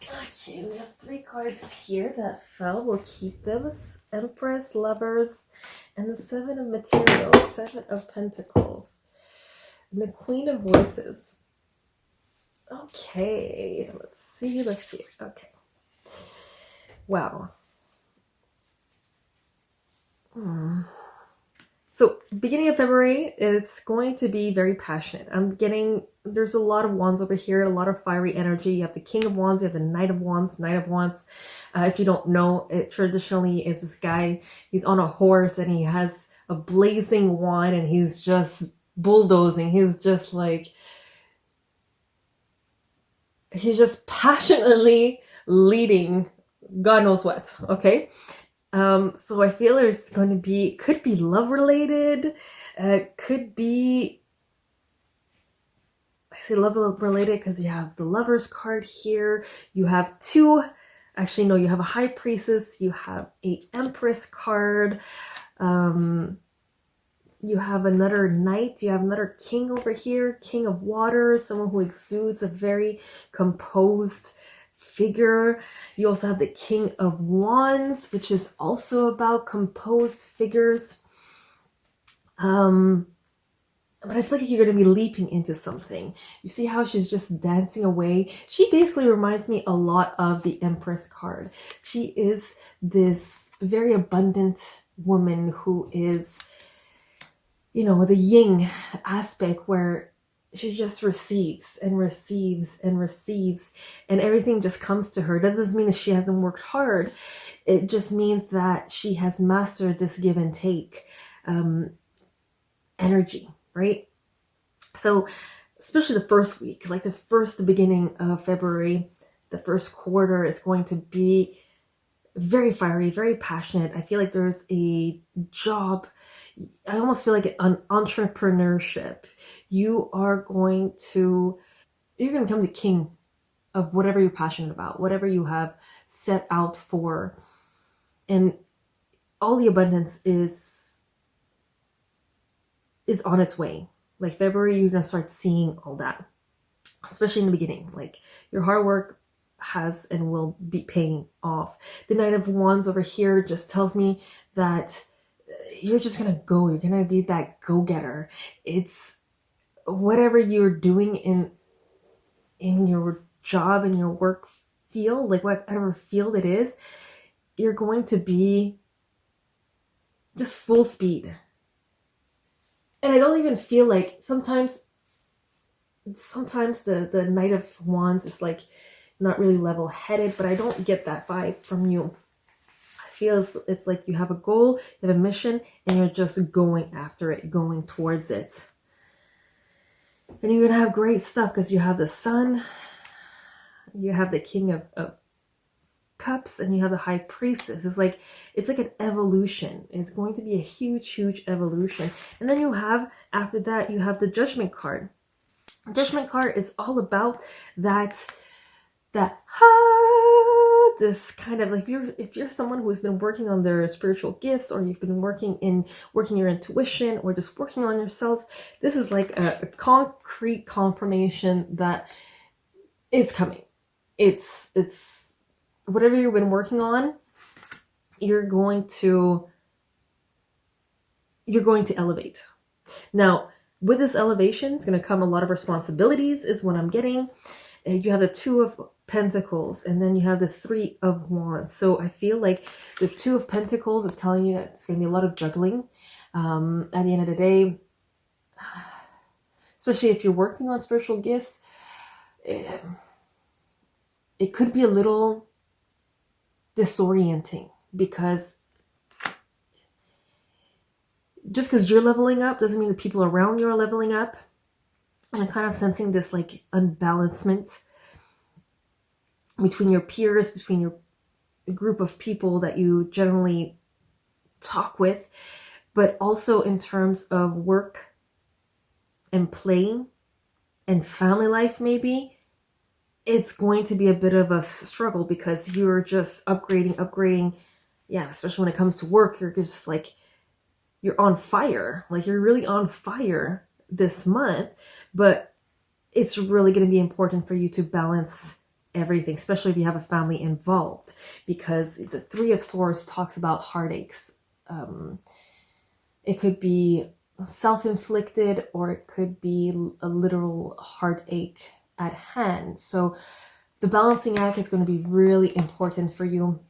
Okay, we have 3 cards here that fell. We'll keep them. Empress, Lovers, and the 7 of Materials, 7 of Pentacles, and the Queen of Voices. Okay, let's see. Okay. Wow. So beginning of February, it's going to be very passionate. There's a lot of wands over here, a lot of fiery energy. You have the King of Wands, you have the Knight of Wands. Knight of Wands, if you don't know, it traditionally is this guy. He's on a horse and he has a blazing wand and he's just bulldozing. He's just passionately leading God knows what, okay? So I feel there's going to be, could be love related, could be, I say love related because you have the Lovers card here, you have you have a High Priestess, you have a Empress card, you have another Knight, you have another King over here, King of Water, someone who exudes a very composed figure. You also have the King of Wands, which is also about composed figures. But I feel like you're going to be leaping into something. You see how she's just dancing away? She basically reminds me a lot of the Empress card. She is this very abundant woman who is, the yin aspect where she just receives and receives and receives, and everything just comes to her. That doesn't mean that she hasn't worked hard. It just means that she has mastered this give and take energy, right? So especially the first week, like the beginning of February, the first quarter is going to be very fiery, very passionate. I feel like there's a job. I almost feel like an entrepreneurship. You're going to become the king of whatever you're passionate about, whatever you have set out for. And all the abundance is on its way. Like February, you're going to start seeing all that, especially in the beginning. Like your hard work has and will be paying off. The Knight of Wands over here just tells me that you're just gonna go. You're gonna be that go-getter. It's whatever you're doing in your job, in your work field, like whatever field it is, you're going to be just full speed. And I don't even feel like sometimes the Knight of Wands is like not really level-headed, but I don't get that vibe from you. I feel it's like you have a goal, you have a mission, and you're just going after it, going towards it. And you're gonna have great stuff because you have the Sun, you have the King of Cups, and you have the High Priestess. It's like an evolution. It's going to be a huge evolution. And then you have, after that, you have the Judgment card. Judgment card is all about that this kind of like, if you're someone who's been working on their spiritual gifts, or you've been working your intuition, or just working on yourself, this is like a concrete confirmation that it's coming. It's whatever you've been working on, you're going to elevate. Now, with this elevation, it's going to come a lot of responsibilities, is what I'm getting. You have the Two of Pentacles, and then you have the Three of Wands. So I feel like the Two of Pentacles is telling you that it's going to be a lot of juggling. At the end of the day, especially if you're working on spiritual gifts, it could be a little disorienting, because just because you're leveling up doesn't mean the people around you are leveling up. And I'm kind of sensing this like unbalancement between your peers, between your group of people that you generally talk with, but also in terms of work and play and family life. Maybe it's going to be a bit of a struggle, because you're just upgrading. Yeah, especially when it comes to work, you're just like, you're on fire. Like, you're really on fire this month, but it's really going to be important for you to balance everything, especially if you have a family involved, because the Three of Swords talks about heartaches. It could be self-inflicted, or it could be a literal heartache at hand. So the balancing act is going to be really important for you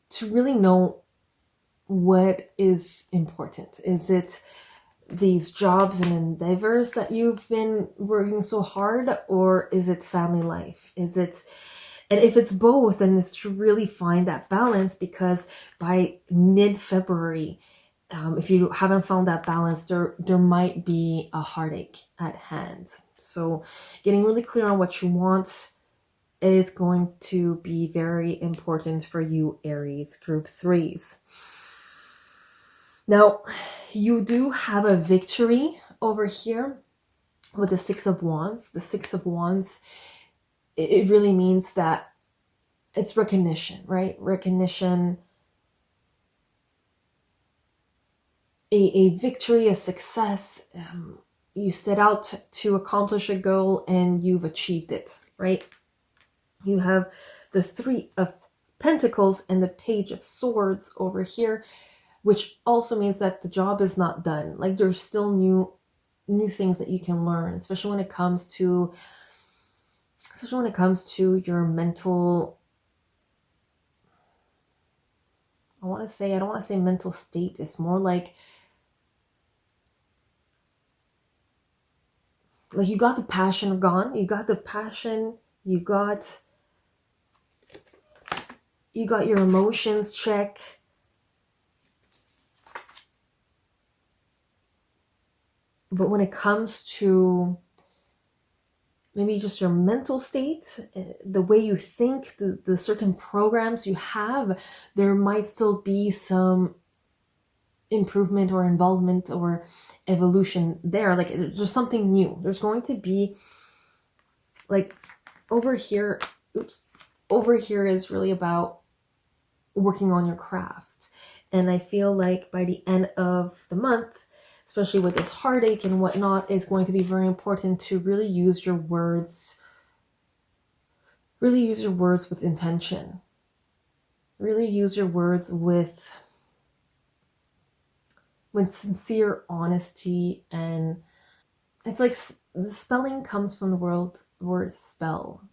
to really know what is important. Is it these jobs and endeavors that you've been working so hard, or is it family life? And if it's both, then it's to really find that balance, because by mid-February, if you haven't found that balance, there might be a heartache at hand. So getting really clear on what you want is going to be very important for you, Aries, group 3s. Now, you do have a victory over here with the Six of Wands. The Six of Wands, it really means that it's recognition, right? Recognition, a victory, a success. You set out to accomplish a goal and you've achieved it, right? You have the Three of Pentacles and the Page of Swords over here, which also means that the job is not done. Like, there's still new things that you can learn, especially when it comes to your mental, I don't want to say mental state. It's more like you got the passion gone. You got the passion. You got your emotions checked. But when it comes to maybe just your mental state, the way you think, the certain programs you have, there might still be some improvement or involvement or evolution there. Like, there's something new. There's going to be, like, over here is really about working on your craft. And I feel like by the end of the month, especially with this heartache and whatnot, is going to be very important to really use your words. Really use your words with intention. Really use your words with sincere honesty. And it's like the spelling comes from the word spell.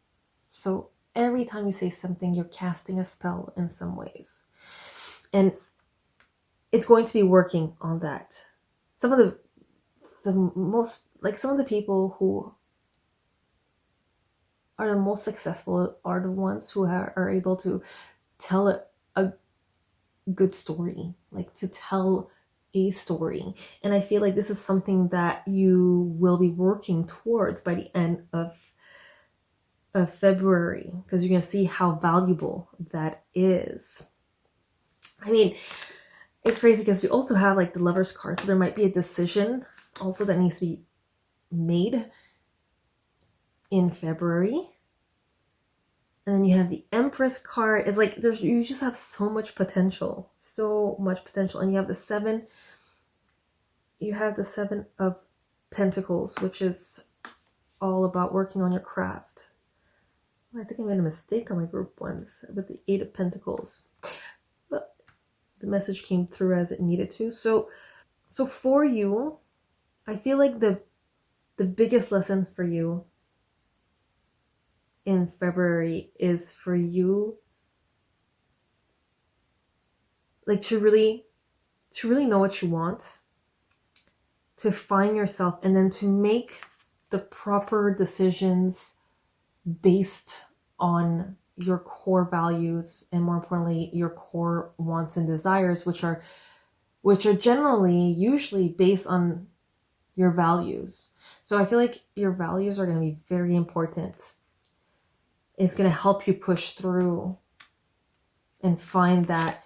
So every time you say something, you're casting a spell in some ways. And it's going to be working on that. Some of the people who are the most successful are the ones who are able to tell a good story, like to tell a story. And I feel like this is something that you will be working towards by the end of February, because you're going to see how valuable that is. I mean, it's crazy because we also have like the Lover's card, so there might be a decision also that needs to be made in February. And then you have the Empress card. It's like you just have so much potential. So much potential. And you have the seven of Pentacles, which is all about working on your craft. I think I made a mistake on my group once with the Eight of Pentacles. But the message came through as it needed to. So for you, I feel like the biggest lesson for you in February is for you like to really know what you want, to find yourself, and then to make the proper decisions based on your core values, and more importantly your core wants and desires, which are generally usually based on your values. So I feel like your values are going to be very important. It's going to help you push through and find that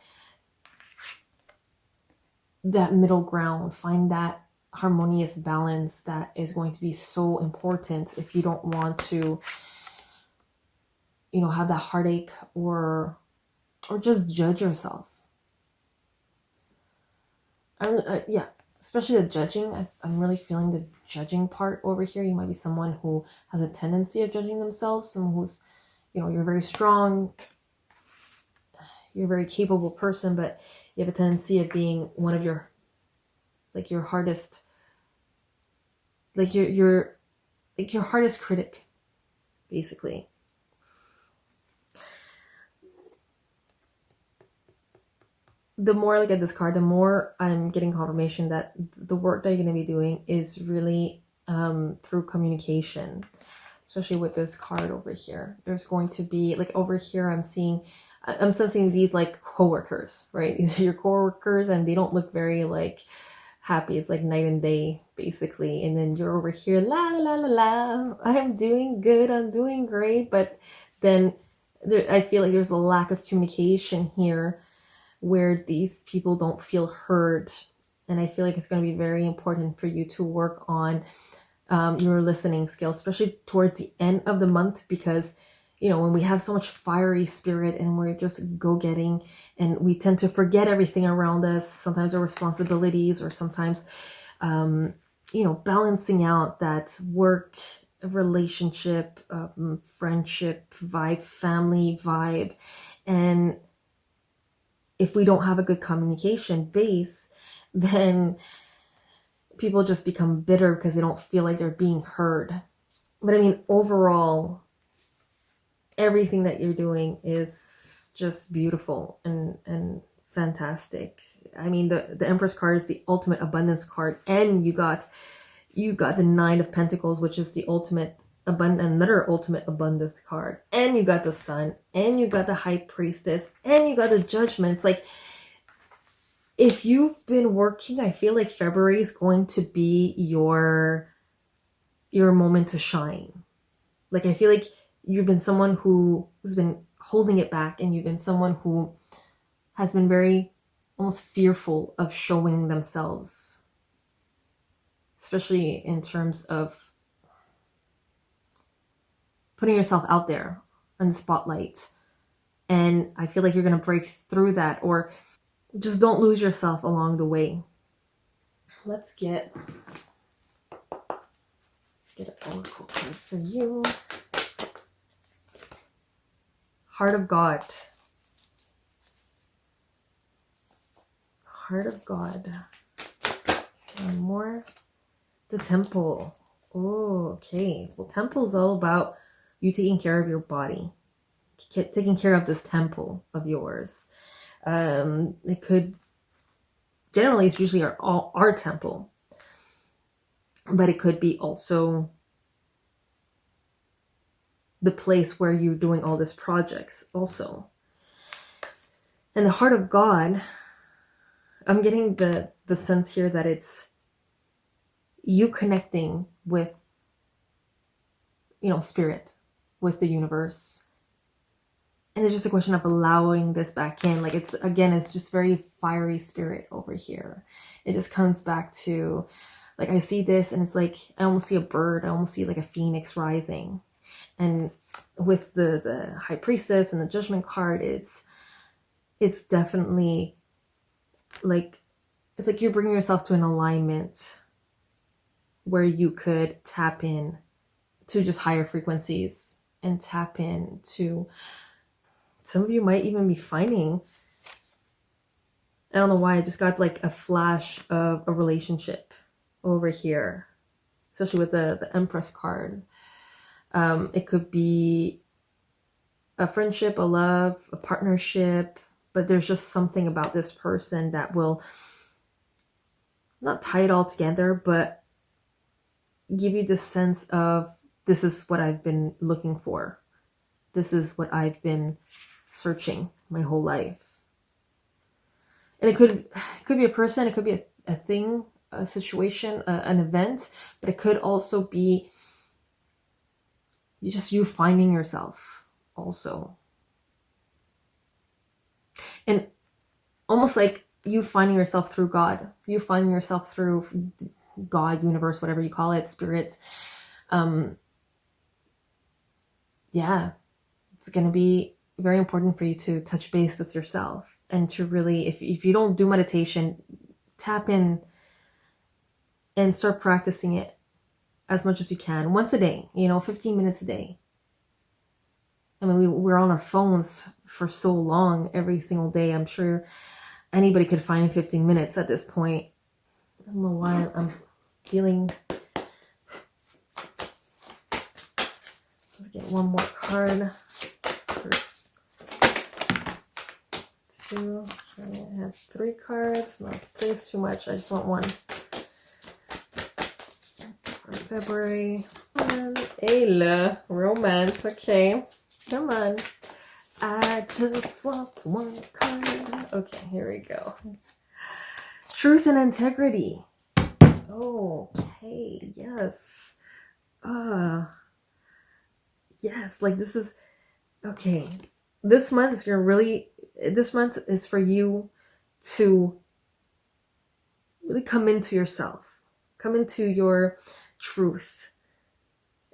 middle ground, find that harmonious balance that is going to be so important if you don't want to, have that heartache or just judge yourself. Yeah, especially the judging. I'm really feeling the judging part over here. You might be someone who has a tendency of judging themselves, someone who's, you're very strong, you're a very capable person, but you have a tendency of being one of your hardest, your hardest critic, basically. The more I look at this card, the more I'm getting confirmation that the work that you're going to be doing is really through communication, especially with this card over here. There's going to be, like, over here I'm sensing these like coworkers, right? These are your coworkers, and they don't look very like happy. It's like night and day, basically. And then you're over here, la la la la, I'm doing good, I'm doing great. But then I feel like there's a lack of communication here, where these people don't feel heard. And I feel like it's going to be very important for you to work on your listening skills, especially towards the end of the month, because when we have so much fiery spirit and we're just go-getting, and we tend to forget everything around us, sometimes our responsibilities, or sometimes balancing out that work, relationship, friendship vibe, family vibe. And if we don't have a good communication base, then people just become bitter because they don't feel like they're being heard. But I mean, overall, everything that you're doing is just beautiful and fantastic. I mean, the Empress card is the ultimate abundance card, and you got the Nine of Pentacles, which is the ultimate another ultimate abundance card, and you got the Sun, and you got the High Priestess, and you got the Judgment. It's like, if you've been working, I feel like February is going to be your moment to shine. Like, I feel like you've been someone who's been holding it back, and you've been someone who has been very almost fearful of showing themselves, especially in terms of putting yourself out there in the spotlight. And I feel like you're going to break through that, or just don't lose yourself along the way. Let's get an oracle card for you. Heart of God. Heart of God. One more. The Temple. Oh, okay. Well, Temple is all about you taking care of your body, taking care of this temple of yours. It could, generally, it's usually our temple, but it could be also the place where you're doing all these projects also. And the Heart of God, I'm getting the sense here that it's you connecting with, spirit, with the universe. And it's just a question of allowing this back in. Like, it's just very fiery spirit over here. It just comes back to, like, I see this, and it's like, I almost see a bird. I almost see like a phoenix rising. And with the High Priestess and the Judgment card, it's definitely like, it's like you're bringing yourself to an alignment where you could tap in to just higher frequencies and tap in to, some of you might even be finding, I don't know why, I just got like a flash of a relationship over here, especially with the Empress card. It could be a friendship, a love, a partnership, but there's just something about this person that will not tie it all together, but give you the sense of, this is what I've been looking for. This is what I've been searching my whole life. And it could be a person, it could be a thing, a situation, an event, but it could also be just you finding yourself also. And almost like you finding yourself through God, you finding yourself through God, universe, whatever you call it, spirits. Yeah, it's going to be very important for you to touch base with yourself and to really, if you don't do meditation, tap in and start practicing it as much as you can, once a day, 15 minutes a day. I mean, we're on our phones for so long every single day. I'm sure anybody could find 15 minutes at this point. I don't know why I'm feeling. Let's get one more card. Two. I have 3 cards. No, 3 is too much. I just want 1. For February. Ayla. Romance. Okay. Come on. I just want 1 card. Okay, here we go. Truth and integrity. Okay, yes. Yes, like this is, okay. This month is this month is for you to really come into yourself, come into your truth.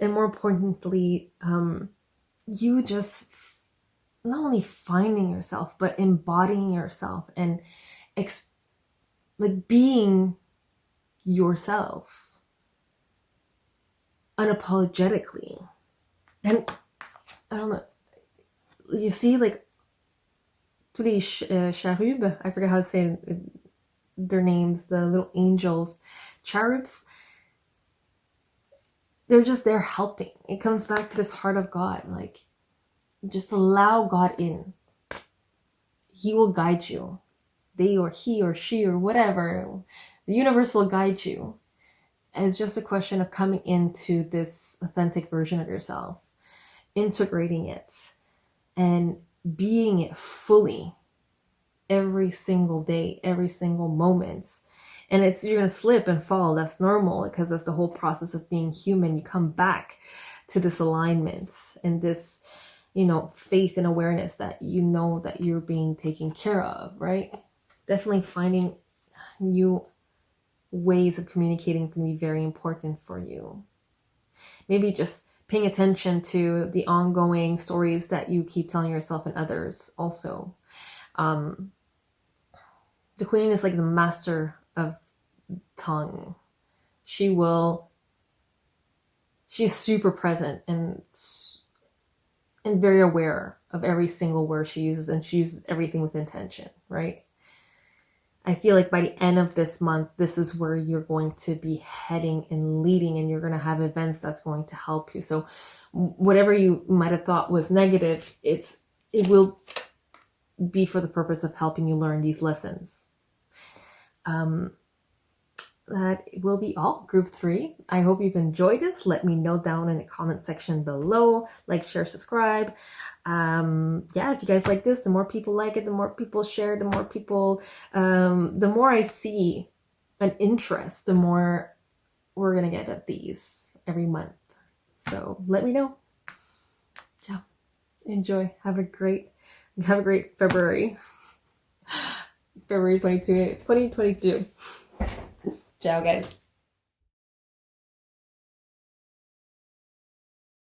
And more importantly, you just not only finding yourself, but embodying yourself and like being yourself unapologetically. And I don't know, you see, like, tous les cherubs, I forget how to say their names, the little angels, cherubs, they're just there helping. It comes back to this heart of God. Like, just allow God in. He will guide you. They or he or she or whatever. The universe will guide you. And it's just a question of coming into this authentic version of yourself, integrating it, and being it fully every single day, every single moment. And you're going to slip and fall. That's normal, because that's the whole process of being human. You come back to this alignment and this, faith and awareness that that you're being taken care of, right? Definitely finding new ways of communicating is going to be very important for you. Maybe just paying attention to the ongoing stories that you keep telling yourself and others also. The Queen is like the master of tongue. She's super present and very aware of every single word she uses, and she uses everything with intention, right? I feel like by the end of this month, this is where you're going to be heading and leading, and you're going to have events that's going to help you. So whatever you might have thought was negative, it will be for the purpose of helping you learn these lessons. That will be all, group 3. I hope you've enjoyed this. Let me know down in the comment section below. Like, share, subscribe. If you guys like this, the more people like it, the more people share, the more people, the more I see an interest, the more we're gonna get of these every month. So let me know. Ciao. Enjoy. Have a great February. February 2022. Ciao, guys.